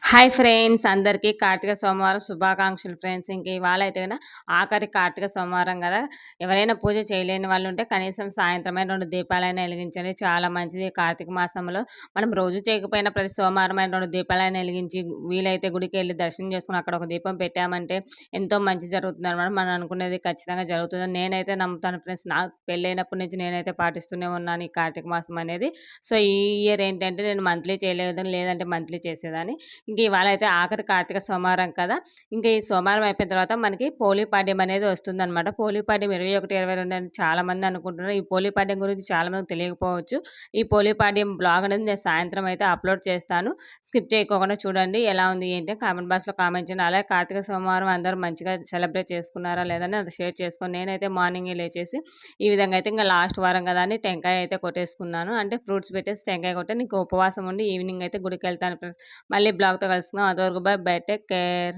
Hi friends అందరికీ కార్తీక సోమవారం శుభాకాంక్షలు ఫ్రెండ్స్. ఇంక ఇవాళ అయితే గన ఆఖరి కార్తీక సోమవారం కదా! ఎవరైనా పూజ చేయలేని వాళ్ళు ఉంటే కనీసం సాయంత్రమైన 2 దీపాలైనా వెలిగించండి. చాలా మంచిది. ఈ కార్తీక మాసంలో మనం రోజు చేయకపోయినా ప్రతి సోమవారం అయినా 2 దీపాలైనా వెలిగించి వీలైతే గుడికెళ్ళి దర్శనం చేసుకొని అక్కడ ఒక దీపం పెట్టామంటే ఎంతో మంచి జరుగుతుందనమాట. మనం అనుకునేది ఖచ్చితంగా జరుగుతుందని నేనైతే నమ్ముతాను ఫ్రెండ్స్. నాకు పెళ్ళైనప్పటి నుంచి నేనైతే పాటిస్తూనే ఉన్నాను ఈ కార్తీక మాసం అనేది. సో, ఈ ఇయర్ ఏంటంటే నేను మంత్లీ చేయలేదు. లేదంటే మంత్లీ చేసేదాన్ని. ఇంక ఇవాళైతే ఆఖరి కార్తీక సోమవారం కదా! ఇంక ఈ సోమవారం అయిపోయిన తర్వాత మనకి పోలీపాడ్యం అనేది వస్తుందనమాట. పోలీపాడ్యం 21, 22 అని చాలామంది అనుకుంటున్నారు. ఈ పోలీపాడ్యం గురించి చాలా మందికి తెలియకపోవచ్చు. ఈ పోలీపాడ్యం బ్లాగ్ అనేది నేను సాయంత్రం అయితే అప్‌లోడ్ చేస్తాను. స్కిప్ చేయకోకుండా చూడండి. ఎలా ఉంది ఏంటి కామెంట్ బాక్స్‌లో కామెంట్ చేయండి. అలాగే కార్తీక సోమవారం అందరూ మంచిగా సెలబ్రేట్ చేసుకున్నారా లేదని అది షేర్ చేసుకోండి. నేనైతే మార్నింగే లేచేసి ఈ విధంగా అయితే ఇంక లాస్ట్ వారం కదా అని టెంకాయ అయితే కొట్టేసుకున్నాను. అంటే ఫ్రూట్స్ పెట్టేసి టెంకాయ కొట్టాను. ఇంక ఉపవాసం ఉండి ఈవినింగ్ అయితే గుడికెళ్తాను ఫ్రెండ్స్. మళ్ళీ బ్లాగ్‌తో కలుసుకుందాం. అంతవరకు బై. బై. Take care.